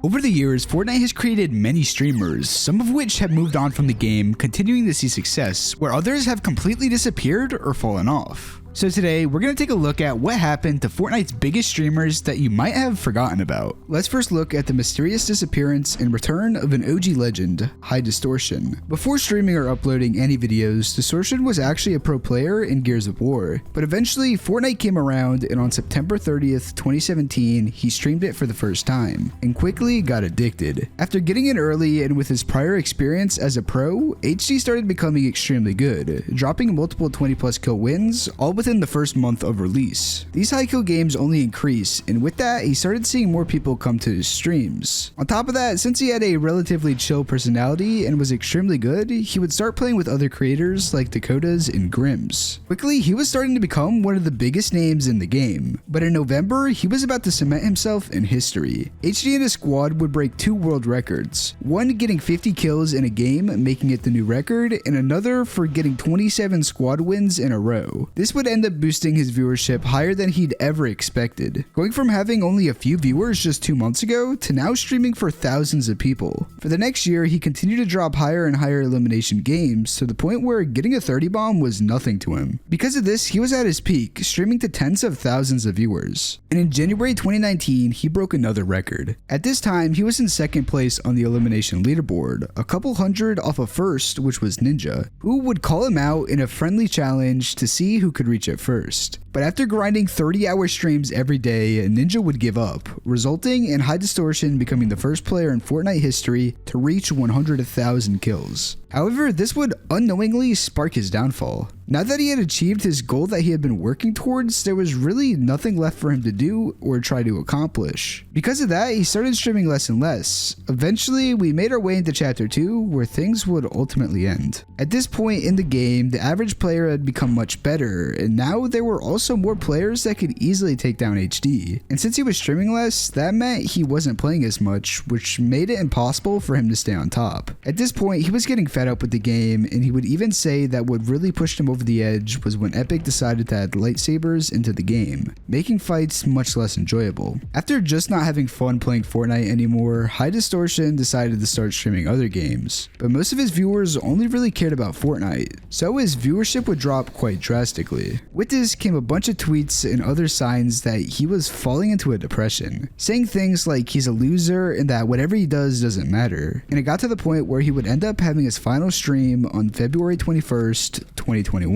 Over the years, Fortnite has created many streamers, some of which have moved on from the game, continuing to see success, where others have completely disappeared or fallen off. So today, we're going to take a look at what happened to Fortnite's biggest streamers that you might have forgotten about. Let's first look at the mysterious disappearance and return of an OG legend, High Distortion. Before streaming or uploading any videos, Distortion was actually a pro player in Gears of War, but eventually Fortnite came around and on September 30th, 2017, he streamed it for the first time, and quickly got addicted. After getting in early and with his prior experience as a pro, HD started becoming extremely good, dropping multiple 20+ kill wins, all within the first month of release. These high kill games only increase, and with that, he started seeing more people come to his streams. On top of that, since he had a relatively chill personality and was extremely good, he would start playing with other creators like Dakotas and Grims. Quickly, he was starting to become one of the biggest names in the game, but in November, he was about to cement himself in history. HD and his squad would break 2 world records, one getting 50 kills in a game, making it the new record, and another for getting 27 squad wins in a row. This would end up boosting his viewership higher than he'd ever expected, going from having only a few viewers just 2 months ago to now streaming for thousands of people. For the next year, he continued to drop higher and higher elimination games to the point where getting a 30 bomb was nothing to him. Because of this, he was at his peak, streaming to tens of thousands of viewers. And in January 2019, he broke another record. At this time, he was in second place on the elimination leaderboard, a couple hundred off of first, which was Ninja, who would call him out in a friendly challenge to see who could reach it first. But after grinding 30-hour streams every day, Ninja would give up, resulting in High Distortion becoming the first player in Fortnite history to reach 100,000 kills. However, this would unknowingly spark his downfall. Now that he had achieved his goal that he had been working towards, there was really nothing left for him to do or try to accomplish. Because of that, he started streaming less and less. Eventually, we made our way into Chapter 2, where things would ultimately end. At this point in the game, the average player had become much better, and now there were also more players that could easily take down HD. And since he was streaming less, that meant he wasn't playing as much, which made it impossible for him to stay on top. At this point, he was getting fed up with the game, and he would even say that what really pushed him over the edge was when Epic decided to add lightsabers into the game, making fights much less enjoyable. After just not having fun playing Fortnite anymore, High Distortion decided to start streaming other games, but most of his viewers only really cared about Fortnite, so his viewership would drop quite drastically. With this came a bunch of tweets and other signs that he was falling into a depression, saying things like he's a loser and that whatever he does doesn't matter, and it got to the point where he would end up having his final stream on February 21st, 2021.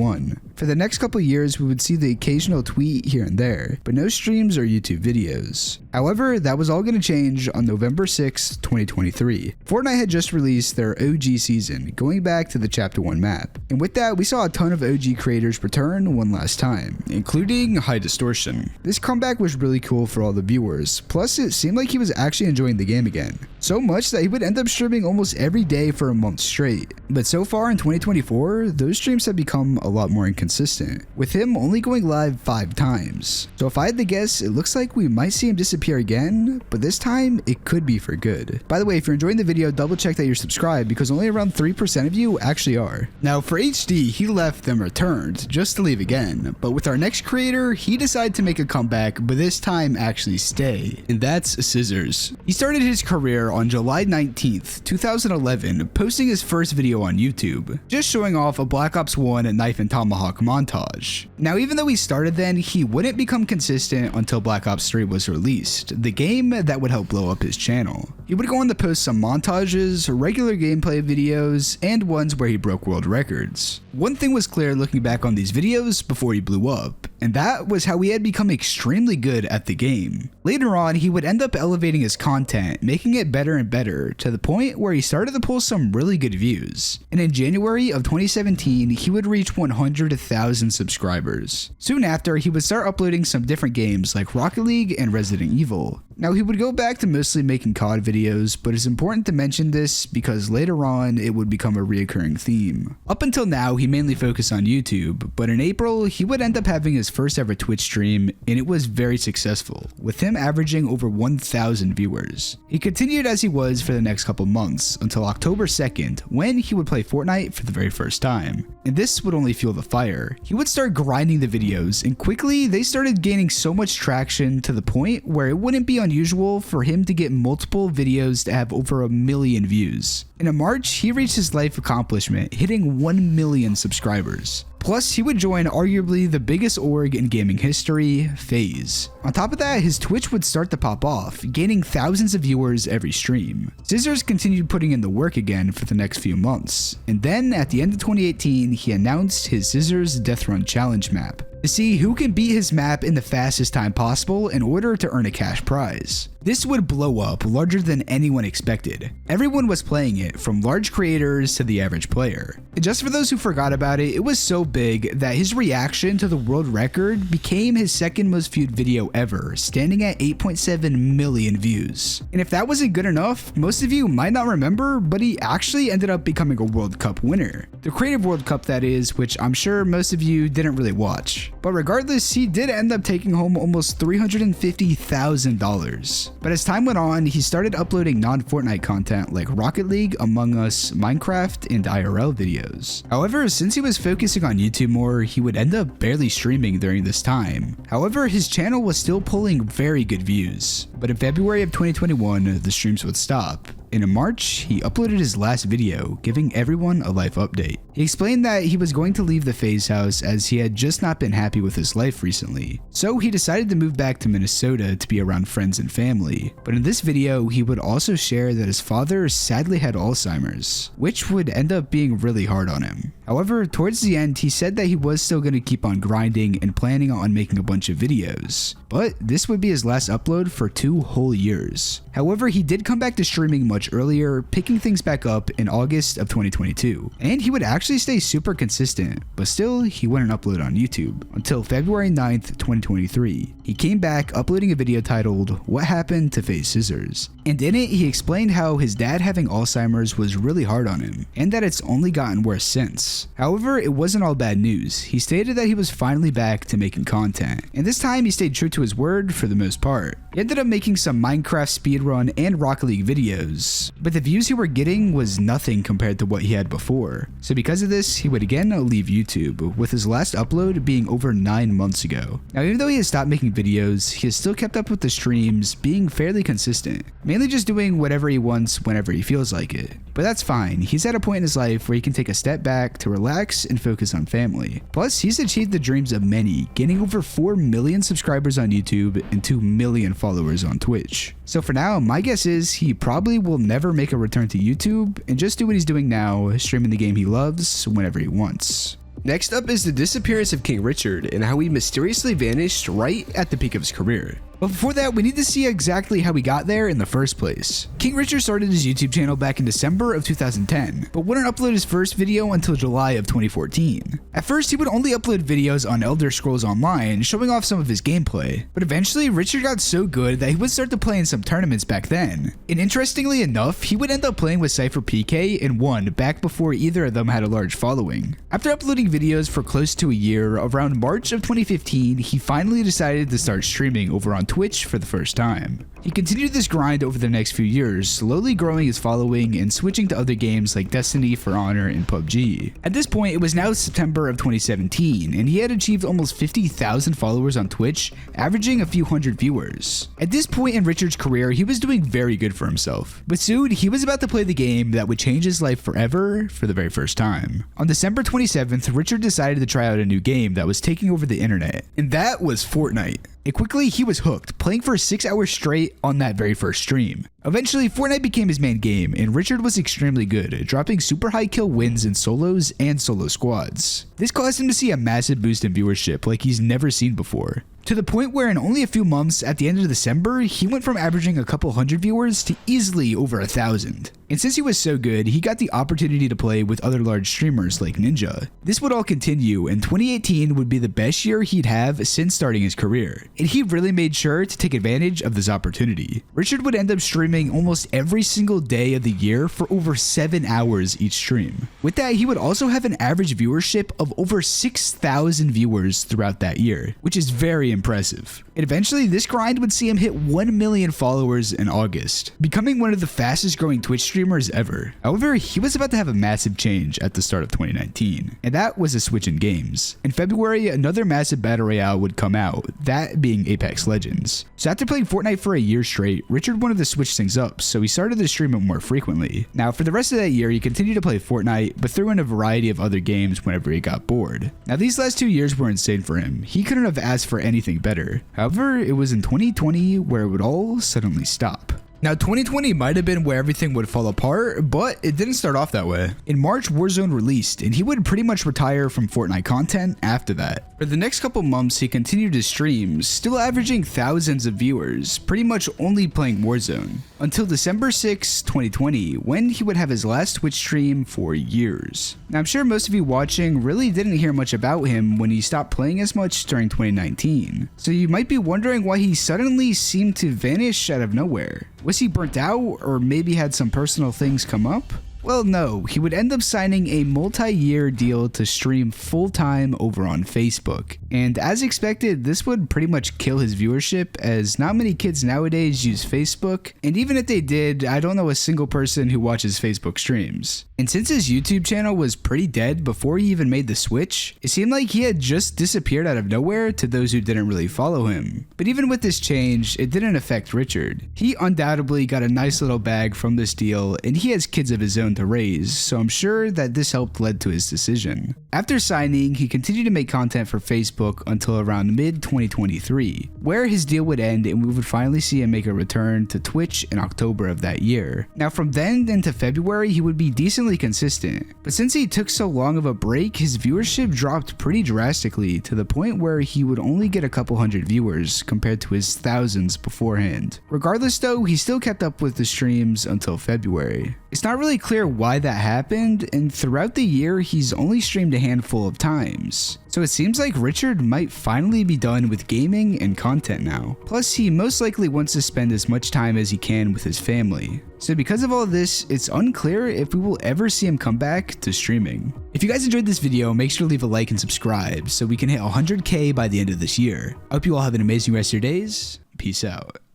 For the next couple years, we would see the occasional tweet here and there, but no streams or YouTube videos. However, that was all going to change on November 6, 2023. Fortnite had just released their OG season, going back to the Chapter 1 map. And with that, we saw a ton of OG creators return one last time, including High Distortion. This comeback was really cool for all the viewers, plus it seemed like he was actually enjoying the game again. So much that he would end up streaming almost every day for a month straight. But so far in 2024, those streams have become a lot more inconsistent, with him only going live 5 times. So if I had to guess, it looks like we might see him disappear again, but this time it could be for good. By the way, if you're enjoying the video, double check that you're subscribed because only around 3% of you actually are. Now for HD, he left then returned, just to leave again. But with our next creator, he decided to make a comeback, but this time actually stay. And that's Cizzorz. He started his career on July 19th, 2011, posting his first video on YouTube, just showing off a Black Ops 1 knife and tomahawk montage. Now even though he started then, he wouldn't become consistent until Black Ops 3 was released, the game that would help blow up his channel. He would go on to post some montages, regular gameplay videos, and ones where he broke world records. One thing was clear looking back on these videos before he blew up, and that was how he had become extremely good at the game. Later on, he would end up elevating his content, making it better and better, to the point where he started to pull some really good views. And in January of 2017, he would reach 100,000 subscribers. Soon after, he would start uploading some different games like Rocket League and Resident Evil. Now he would go back to mostly making COD videos, but it's important to mention this because later on it would become a reoccurring theme. Up until now, he mainly focused on YouTube, but in April, he would end up having his first ever Twitch stream, and it was very successful, with him averaging over 1,000 viewers. He continued as he was for the next couple months until October 2nd, when he would play Fortnite for the very first time. and this would only fuel the fire. He would start grinding the videos, and quickly they started gaining so much traction to the point where it wouldn't be unusual for him to get multiple videos to have over 1 million views. And in March, he reached his life accomplishment, hitting 1 million subscribers. Plus, he would join arguably the biggest org in gaming history, FaZe. On top of that, his Twitch would start to pop off, gaining thousands of viewers every stream. Cizzorz continued putting in the work again for the next few months, and then at the end of 2018, he announced his Cizzorz Death Run Challenge map to see who can beat his map in the fastest time possible in order to earn a cash prize. This would blow up larger than anyone expected. Everyone was playing it, from large creators to the average player. And just for those who forgot about it, it was so big that his reaction to the world record became his second most viewed video ever, standing at 8.7 million views. And if that wasn't good enough, most of you might not remember, but he actually ended up becoming a World Cup winner. The Creative World Cup, that is, which I'm sure most of you didn't really watch. But regardless, he did end up taking home almost $350,000. But as time went on, he started uploading non-Fortnite content like Rocket League, Among Us, Minecraft, and IRL videos. However, since he was focusing on YouTube more, he would end up barely streaming during this time. However, his channel was still pulling very good views. But in February of 2021, the streams would stop. And in March, he uploaded his last video, giving everyone a life update. He explained that he was going to leave the FaZe house as he had just not been happy with his life recently. So he decided to move back to Minnesota to be around friends and family. But in this video, he would also share that his father sadly had Alzheimer's, which would end up being really hard on him. However, towards the end, he said that he was still going to keep on grinding and planning on making a bunch of videos. But this would be his last upload for 2 whole years. However, he did come back to streaming much earlier, picking things back up in August of 2022. And he would actually stay super consistent, but still, he wouldn't upload on YouTube until February 9th, 2023. He came back uploading a video titled, "What Happened to Faze Cizzorz?" And in it, he explained how his dad having Alzheimer's was really hard on him, and that it's only gotten worse since. However, it wasn't all bad news. He stated that he was finally back to making content, and this time he stayed true to his word for the most part. He ended up making some Minecraft speedrun and Rocket League videos, but the views he were getting was nothing compared to what he had before. So because of this, he would again leave YouTube, with his last upload being over 9 months ago. Now, even though he has stopped making videos, he has still kept up with the streams, being fairly consistent, mainly just doing whatever he wants whenever he feels like it. But that's fine, he's at a point in his life where he can take a step back to relax and focus on family. Plus, he's achieved the dreams of many, gaining over 4 million subscribers on YouTube and 2 million followers on Twitch. So for now, my guess is he probably will never make a return to YouTube and just do what he's doing now, streaming the game he loves whenever he wants. Next up is the disappearance of King Richard and how he mysteriously vanished right at the peak of his career. But before that, we need to see exactly how he got there in the first place. King Richard started his YouTube channel back in December of 2010, but wouldn't upload his first video until July of 2014. At first, he would only upload videos on Elder Scrolls Online, showing off some of his gameplay. But eventually, Richard got so good that he would start to play in some tournaments back then. And interestingly enough, he would end up playing with Cypher PK and won back before either of them had a large following. After uploading videos for close to a year, around March of 2015, he finally decided to start streaming over on Twitch for the first time. He continued this grind over the next few years, slowly growing his following and switching to other games like Destiny, For Honor, and PUBG. At this point, it was now September of 2017, and he had achieved almost 50,000 followers on Twitch, averaging a few hundred viewers. At this point in Richard's career, he was doing very good for himself. But soon, he was about to play the game that would change his life forever for the very first time. On December 27th, Richard decided to try out a new game that was taking over the internet, and that was Fortnite. And quickly, he was hooked, playing for 6 hours straight on that very first stream. Eventually, Fortnite became his main game, and Richard was extremely good, dropping super high kill wins in solos and solo squads. This caused him to see a massive boost in viewership like he's never seen before, to the point where in only a few months at the end of December, he went from averaging a couple hundred viewers to easily over 1,000. And since he was so good, he got the opportunity to play with other large streamers like Ninja. This would all continue, and 2018 would be the best year he'd have since starting his career, and he really made sure to take advantage of this opportunity. Richard would end up streaming streaming almost every single day of the year for over 7 hours each stream. With that, he would also have an average viewership of over 6,000 viewers throughout that year, which is very impressive. And eventually, this grind would see him hit 1 million followers in August, becoming one of the fastest growing Twitch streamers ever. However, he was about to have a massive change at the start of 2019, and that was a switch in games. In February, another massive battle royale would come out, that being Apex Legends. So after playing Fortnite for a year straight, Richard wanted to switch things up, so he started to stream it more frequently. Now, for the rest of that year, he continued to play Fortnite, but threw in a variety of other games whenever he got bored. Now, these last 2 years were insane for him. He couldn't have asked for anything better. However, it was in 2020 where it would all suddenly stop. Now, 2020 might have been where everything would fall apart, but it didn't start off that way. In March, Warzone released, and he would pretty much retire from Fortnite content after that. For the next couple months, he continued to stream, still averaging thousands of viewers, pretty much only playing Warzone, until December 6, 2020, when he would have his last Twitch stream for years. Now, I'm sure most of you watching really didn't hear much about him when he stopped playing as much during 2019, so you might be wondering why he suddenly seemed to vanish out of nowhere. Was he burnt out, or maybe had some personal things come up? Well, no, he would end up signing a multi-year deal to stream full-time over on Facebook. And as expected, this would pretty much kill his viewership, as not many kids nowadays use Facebook, and even if they did, I don't know a single person who watches Facebook streams. And since his YouTube channel was pretty dead before he even made the switch, it seemed like he had just disappeared out of nowhere to those who didn't really follow him. But even with this change, it didn't affect Richard. He undoubtedly got a nice little bag from this deal, and he has kids of his own to raise, so I'm sure that this helped led to his decision. After signing, he continued to make content for Facebook until around mid-2023, where his deal would end and we would finally see him make a return to Twitch in October of that year. Now, from then into February, he would be decently consistent, but since he took so long of a break, his viewership dropped pretty drastically to the point where he would only get a couple hundred viewers compared to his thousands beforehand. Regardless though, he still kept up with the streams until February. It's not really clear why that happened, and throughout the year, he's only streamed a handful of times. So it seems like Richard might finally be done with gaming and content now. Plus, he most likely wants to spend as much time as he can with his family. So because of all this, it's unclear if we will ever see him come back to streaming. If you guys enjoyed this video, make sure to leave a like and subscribe so we can hit 100K by the end of this year. I hope you all have an amazing rest of your days. Peace out.